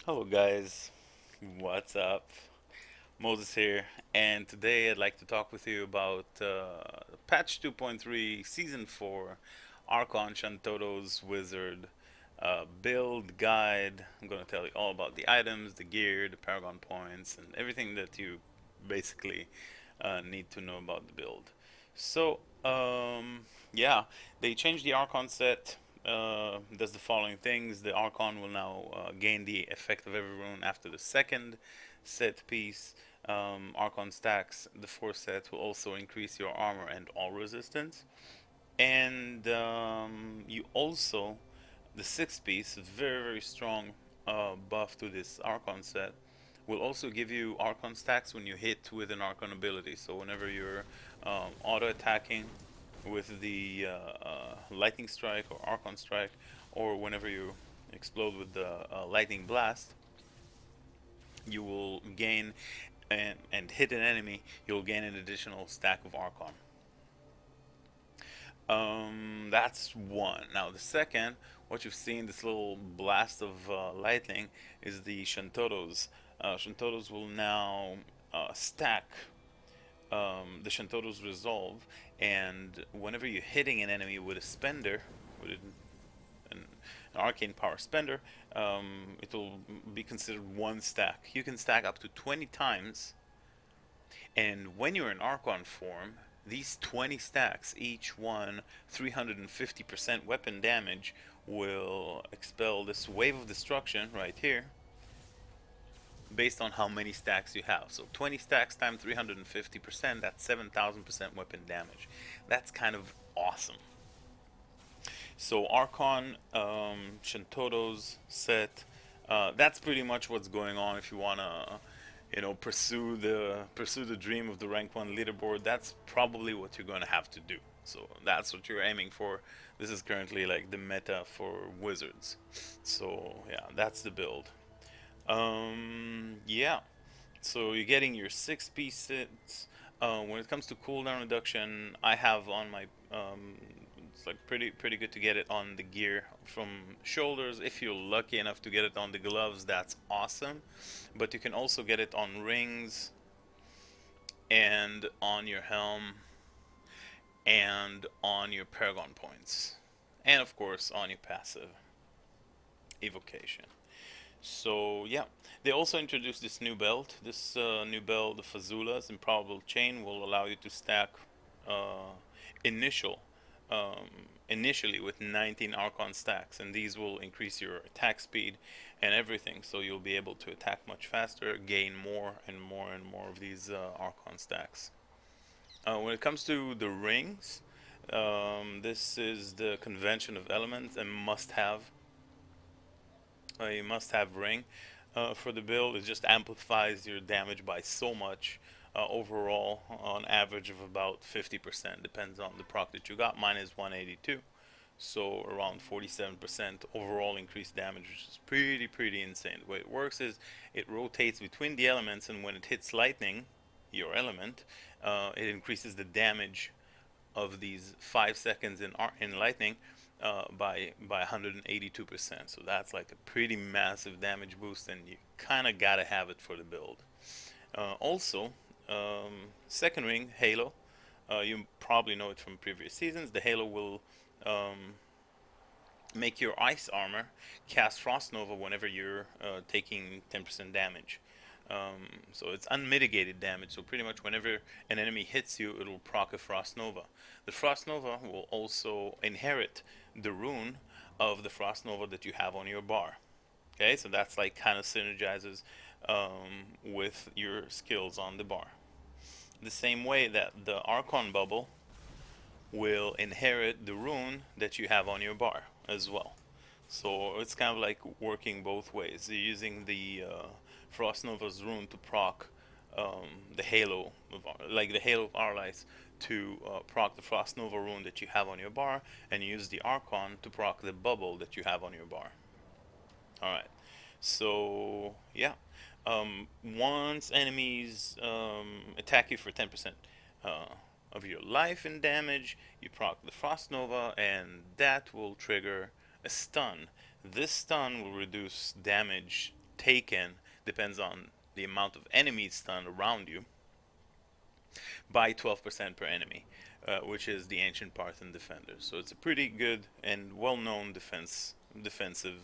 Hello guys, what's up? Moses here, and today I'd like to talk with you about patch 2.3 season 4 Archon Shantoto's Wizard build guide. I'm going to tell you all about the items, the gear, the paragon points, and everything that you basically need to know about the build. So, yeah, they changed the Archon set. Does the following things. The Archon will now gain the effect of every rune after the second set piece. Archon stacks, the fourth set will also increase your armor and all resistance. And you also, the sixth piece, very, very strong buff to this Archon set, will also give you Archon stacks when you hit with an Archon ability. So whenever you're auto attacking with the Lightning Strike or Archon Strike, or whenever you explode with the Lightning Blast, you will gain and hit an enemy, you'll gain an additional stack of Archon. That's one. Now the second, what you've seen, this little blast of lightning, is the Shantotos. Shantotos will now stack. The Shantotos resolve, and whenever you're hitting an enemy with a spender, with an arcane power spender, it will be considered one stack. You can stack up to 20 times, and when you're in Archon form, these 20 stacks, each one 350% weapon damage, will expel this wave of destruction right here based on how many stacks you have. So 20 stacks times 350%, that's 7,000% weapon damage. That's kind of awesome. So Archon, Shantoto's set, that's pretty much what's going on if you wanna, pursue the dream of the rank one leaderboard. That's probably what you're gonna have to do. So that's what you're aiming for. This is currently like the meta for wizards. So yeah, that's the build. Yeah. So you're getting your six pieces. When it comes to cooldown reduction, I have on my it's like pretty good to get it on the gear from shoulders. If you're lucky enough to get it on the gloves, that's awesome. But you can also get it on rings and on your helm and on your paragon points, and of course on your passive evocation. So yeah, they also introduced this new belt. This new belt, the Fazula's Improbable Chain, will allow you to stack uh, initial um, initially with 19 Archon stacks, and these will increase your attack speed and everything. So you'll be able to attack much faster, gain more and more and more of these Archon stacks. When it comes to the rings, this is the convention of elements and must-have a must-have ring for the build. It just amplifies your damage by so much. Overall, on average of about 50%, depends on the proc that you got. Mine is 182, so around 47% overall increased damage, which is pretty insane. The way it works is it rotates between the elements, and when it hits lightning, your element, it increases the damage of these 5 seconds in lightning by 182%. So that's like a pretty massive damage boost, and you kind of gotta have it for the build. Also, second ring Halo. You probably know it from previous seasons. The Halo will make your ice armor cast Frost Nova whenever you're taking 10% damage. So it's unmitigated damage. So pretty much whenever an enemy hits you, it'll proc a Frost Nova. The Frost Nova will also inherit the rune of the Frost Nova that you have on your bar. Okay, so that's like kind of synergizes with your skills on the bar. The same way that the Archon bubble will inherit the rune that you have on your bar as well. So it's kind of like working both ways. You're using the Frost Nova's rune to proc the Halo, like the Halo of Arlights, to proc the Frost Nova rune that you have on your bar, and use the Archon to proc the bubble that you have on your bar. Alright, so yeah. Once enemies attack you for 10% of your life and damage, you proc the Frost Nova, and that will trigger a stun. This stun will reduce damage taken, depends on the amount of enemies stunned around you, by 12% per enemy, which is the Ancient Parthen Defender. So it's a pretty good and well-known defensive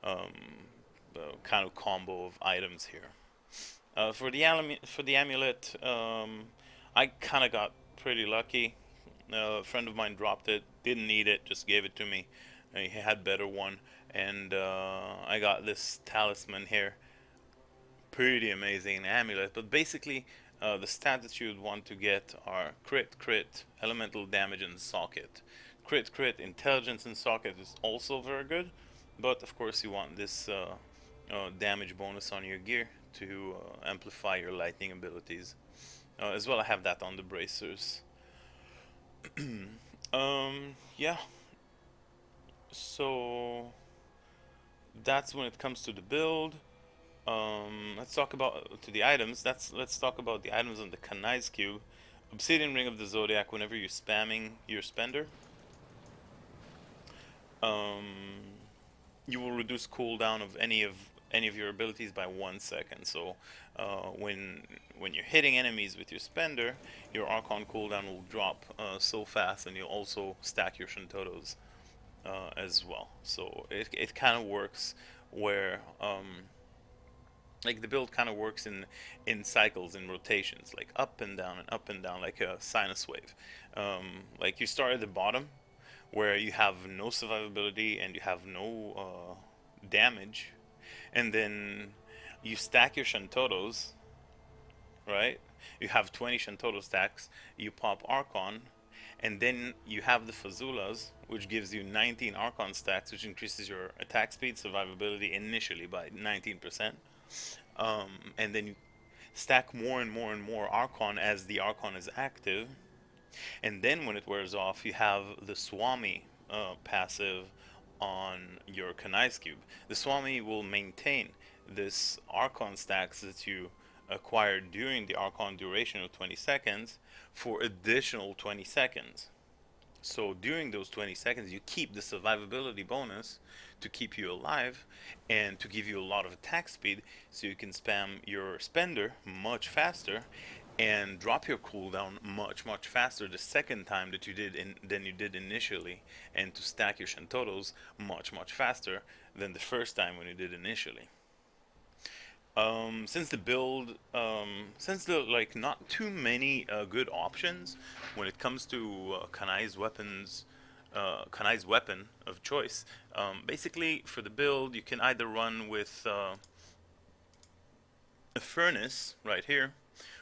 kind of combo of items here. For the amulet, I kind of got pretty lucky. A friend of mine dropped it, didn't need it, just gave it to me. He had better one, and I got this talisman here. Pretty amazing amulet, but basically the stats that you'd want to get are crit, crit, elemental damage, and socket. Crit, crit, intelligence, and socket is also very good, but of course you want this damage bonus on your gear to amplify your lightning abilities. As well, I have that on the bracers. Yeah. So that's when it comes to the build. Let's talk about to the items. Let's talk about the items on the Kanai's cube. Obsidian Ring of the Zodiac. Whenever you're spamming your spender, um, you will reduce cooldown of any of your abilities by 1 second. So when you're hitting enemies with your spender, your Archon cooldown will drop so fast, and you'll also stack your Shantotos as well. So it kind of works where like the build kind of works in cycles, in rotations, like up and down, like a sinus wave. Like you start at the bottom where you have no survivability and you have no damage, and then you stack your Shantotos, right? You have 20 Shantoto stacks, you pop Archon, and then you have the Fazulas, which gives you 19 Archon stacks, which increases your attack speed, survivability initially by 19%. And then you stack more and more and more Archon as the Archon is active. And then when it wears off, you have the Swami passive on your Kanai's cube. The Swami will maintain this Archon stacks that you acquired during the Archon duration of 20 seconds for additional 20 seconds. So during those 20 seconds, you keep the survivability bonus to keep you alive and to give you a lot of attack speed, so you can spam your spender much faster and drop your cooldown much faster the second time that you did than you did initially, and to stack your Shantotos much faster than the first time when you did initially. Since the build, since there are like not too many good options when it comes to Kanai's weapons, Kanai's weapon of choice. Basically, for the build, you can either run with a furnace right here,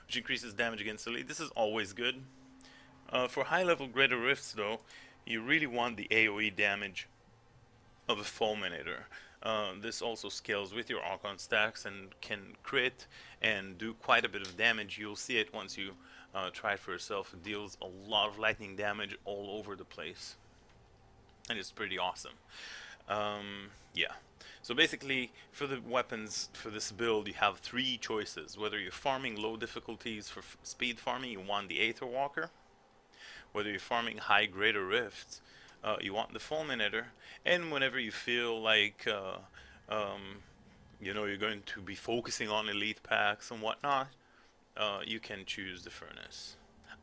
which increases damage against elite. This is always good. For high-level greater rifts, though, you really want the AoE damage of a fulminator. This also scales with your Archon stacks and can crit and do quite a bit of damage. You'll see it once you try it for yourself. It deals a lot of lightning damage all over the place, and it's pretty awesome. Yeah. So basically, for the weapons for this build, you have three choices. Whether you're farming low difficulties for speed farming, you want the Aether Walker. Whether you're farming high greater rifts, you want the fulminator. And whenever you feel like you know, you're going to be focusing on elite packs and whatnot, you can choose the furnace.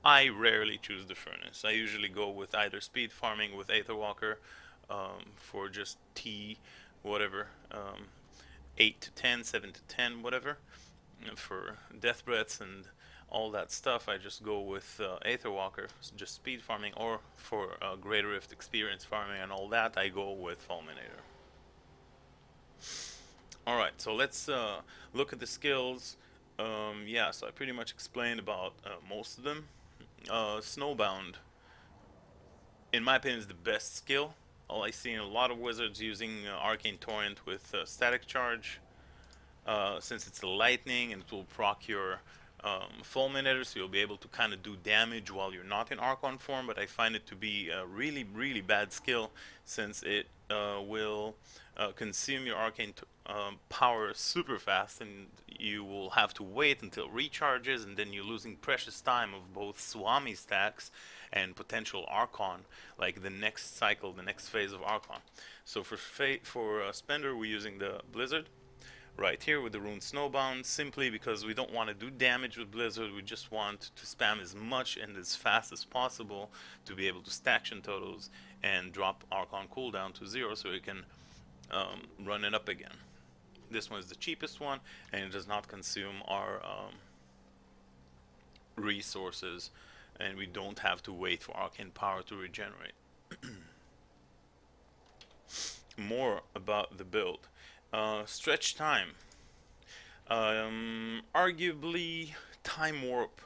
I rarely choose the furnace. I usually go with either speed farming with Aether Walker for just T whatever, 8 to 10, 7 to 10, whatever. For death breaths and all that stuff, I just go with Aether Walker, just speed farming, or for Greater Rift experience farming and all that, I go with Fulminator. Alright, so let's look at the skills. Yeah, so I pretty much explained about most of them. Snowbound, in my opinion, is the best skill. I've seen a lot of wizards using Arcane Torrent with Static Charge, since it's lightning and it will proc your fulminator, so you'll be able to kind of do damage while you're not in Archon form. But I find it to be a really bad skill, since it will consume your arcane power super fast, and you will have to wait until it recharges, and then you're losing precious time of both Swami stacks and potential Archon, like the next cycle, the next phase of Archon. So for Spender, we're using the Blizzard. right here with the rune Snowbound, simply because we don't want to do damage with Blizzard. We just want to spam as much and as fast as possible to be able to stack Shintotos and drop Archon cooldown to 0 so we can run it up again. This one is the cheapest one, and it does not consume our resources, and we don't have to wait for Arcane Power to regenerate. More about the build. Stretch time. Arguably, Time Warp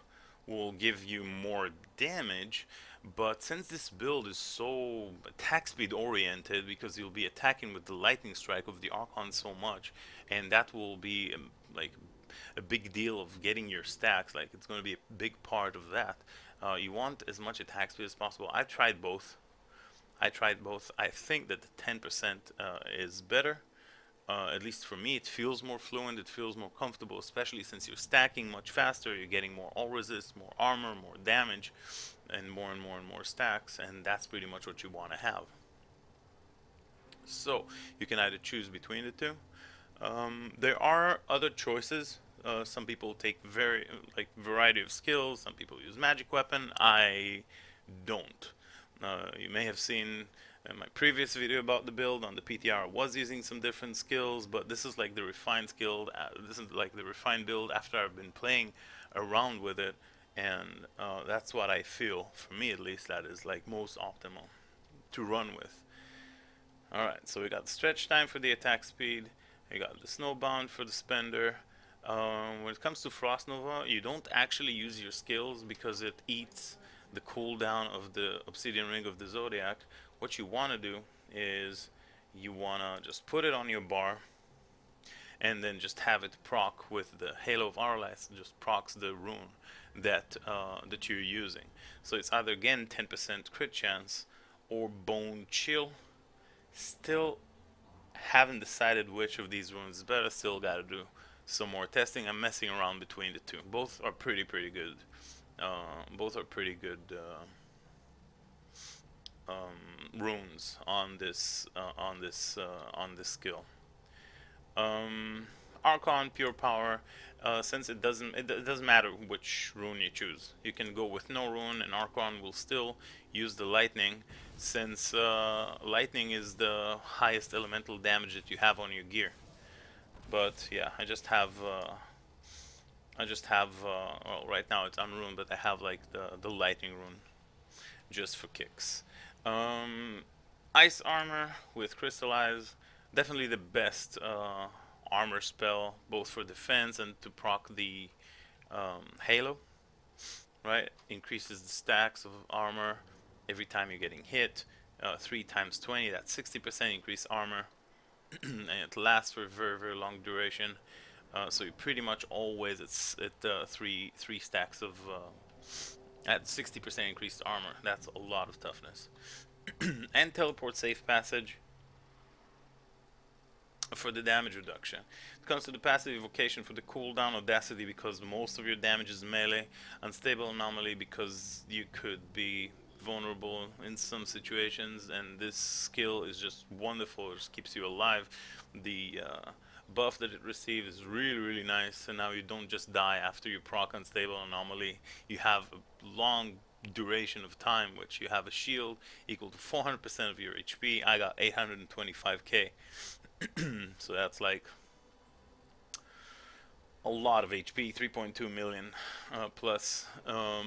will give you more damage, but since this build is so attack speed oriented, because you'll be attacking with the lightning strike of the Archon so much, and that will be like a big deal of getting your stacks. Like, it's going to be a big part of that. You want as much attack speed as possible. I tried both. I think that the 10% is better. At least for me, it feels more fluent, it feels more comfortable, especially since you're stacking much faster, you're getting more all resist, more armor, more damage, and more stacks, and that's pretty much what you want to have. So, you can either choose between the two. There are other choices. Some people take variety of skills, some people use magic weapon. I don't. You may have seen in my previous video about the build on the PTR, I was using some different skills, but this is like the refined skill. This is like the refined build after I've been playing around with it, and that's what I feel, for me at least, that is like most optimal to run with. Alright, so we got the stretch time for the attack speed, we got the snowbound for the spender. When it comes to Frost Nova, you don't actually use your skills because it eats the cooldown of the Obsidian Ring of the Zodiac. What you want to do is you want to just put it on your bar and then just have it proc with the Halo of Arlas, just procs the rune that that you're using. So it's either again 10% crit chance or Bone Chill. Still haven't decided which of these runes is better. Still got to do some more testing. I'm messing around between the two. Both are pretty good. Both are pretty good runes on this skill. Archon Pure Power. Since it doesn't matter which rune you choose. You can go with no rune, and Archon will still use the lightning, since lightning is the highest elemental damage that you have on your gear. But yeah, I just have well, right now it's unruned, but I have like the lightning rune just for kicks. Ice armor with crystallize, definitely the best armor spell, both for defense and to proc the halo. Right, increases the stacks of armor every time you're getting hit. 3 times 20, that's 60% increased armor, and it lasts for a very long duration. So you pretty much always at three stacks of at 60% increased armor. That's a lot of toughness. And teleport safe passage for the damage reduction. It comes to the passive evocation for the cooldown audacity, because most of your damage is melee. Unstable anomaly, because you could be vulnerable in some situations, and this skill is just wonderful. It just keeps you alive. The buff that it receives is really nice, and now you don't just die after you proc unstable anomaly. You have a long duration of time, which you have a shield equal to 400% of your HP. I got 825k. So that's like a lot of HP, 3.2 million plus.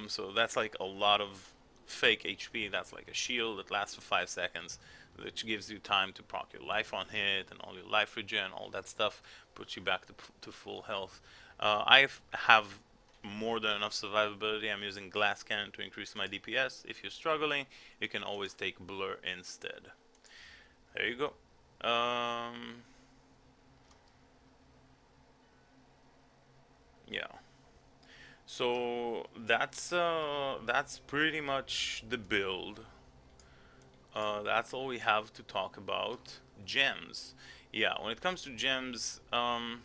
So that's like a lot of fake HP. That's like a shield that lasts for 5 seconds, which gives you time to proc your life on hit and all your life regen, all that stuff, puts you back to full health. I have more than enough survivability. I'm using glass cannon to increase my DPS. If you're struggling, you can always take blur instead. There you go. Yeah. So that's pretty much the build. That's all we have to talk about. Gems. Yeah, when it comes to gems, I'm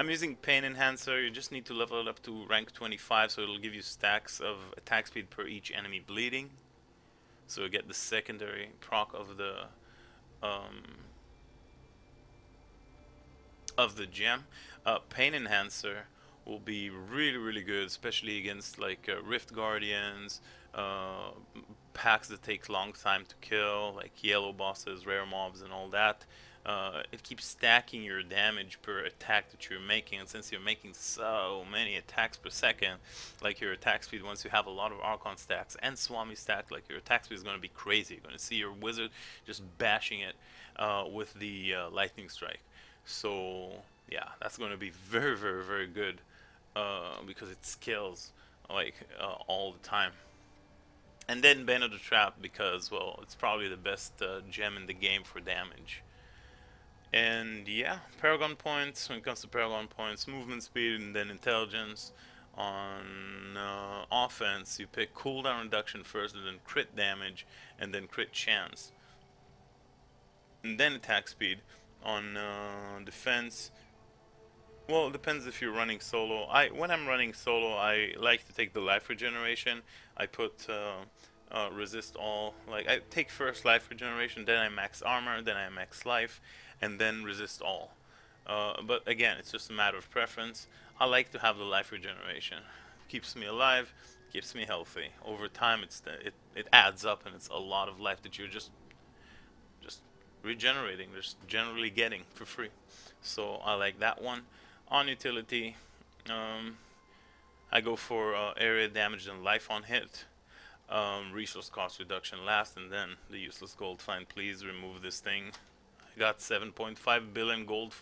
using Pain Enhancer. You just need to level it up to rank 25, so it'll give you stacks of attack speed per each enemy bleeding. So you get the secondary proc of the of the gem. Pain Enhancer will be really good, especially against like Rift Guardians, uh, packs that take long time to kill, like yellow bosses, rare mobs, and all that. It keeps stacking your damage per attack that you're making, and since you're making so many attacks per second, like your attack speed, once you have a lot of Archon stacks and Swami stacked, like your attack speed is going to be crazy. You're going to see your wizard just bashing it with the lightning strike. So yeah, that's going to be very good because it scales like all the time. And then Bane of the Trap because, well, it's probably the best gem in the game for damage. And yeah, Paragon points, when it comes to Paragon points, movement speed and then intelligence. On offense, you pick cooldown reduction first, and then crit damage, and then crit chance. And then attack speed. On defense, well, it depends if you're running solo. When I'm running solo, I like to take the life regeneration. I put resist all. Like I take first life regeneration, then I max armor, then I max life, and then resist all. But again, it's just a matter of preference. I like to have the life regeneration. Keeps me alive, keeps me healthy. Over time, it adds up, and it's a lot of life that you're just regenerating, just generally getting for free. So I like that one. On utility, I go for area damage and life on hit. Resource cost reduction last, and then the useless gold fine. Please remove this thing. I got 7.5 billion gold,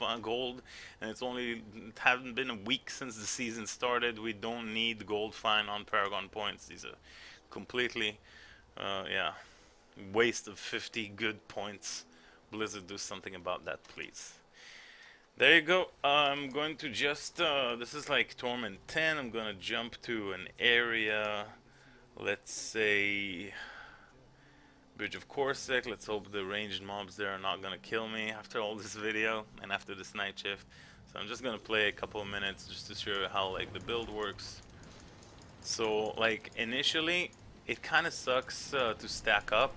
and it hasn't been a week since the season started. We don't need gold fine on Paragon points. These are completely, yeah, waste of 50 good points. Blizzard, do something about that, please. There you go. I'm going to just, this is like Torment 10. I'm gonna jump to an area, let's say Bridge of Corsac. Let's hope the ranged mobs there are not gonna kill me after all this video and after this night shift. So I'm just gonna play a couple of minutes just to show you how like the build works. So like initially, it kind of sucks to stack up.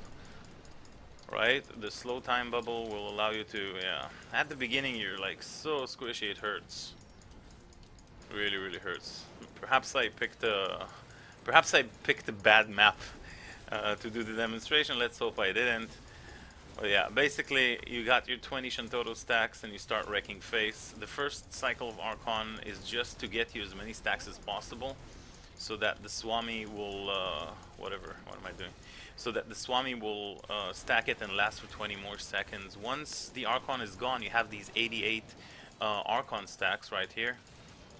Right? The slow time bubble will allow you to, yeah. At the beginning you're like so squishy, it hurts. Really hurts. Perhaps I picked a bad map to do the demonstration. Let's hope I didn't. But yeah, basically you got your 20 Shantoto stacks and you start wrecking face. The first cycle of Archon is just to get you as many stacks as possible, so that the Swami will, what am I doing? So that the Swami will stack it and last for 20 more seconds. Once the Archon is gone, you have these 88 Archon stacks right here,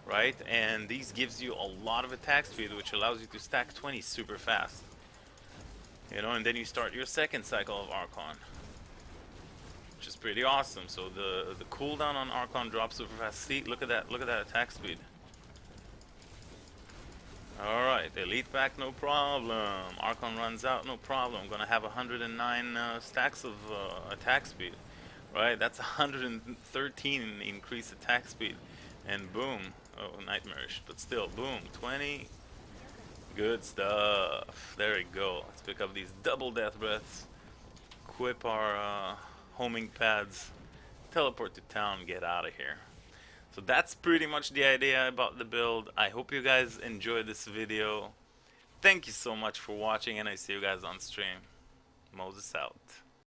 right? And these gives you a lot of attack speed, which allows you to stack 20 super fast. You know, and then you start your second cycle of Archon, which is pretty awesome. So the cooldown on Archon drops super fast. See, look at that attack speed. Alright, elite pack, no problem. Archon runs out, no problem. I'm gonna have 109 stacks of attack speed. Right, that's 113 increased attack speed. And boom, oh, nightmarish, but still, boom, 20. Good stuff. There we go. Let's pick up these double death breaths. Equip our homing pads. Teleport to town, get out of here. So that's pretty much the idea about the build. I hope you guys enjoyed this video. Thank you so much for watching, and I see you guys on stream. Moses out.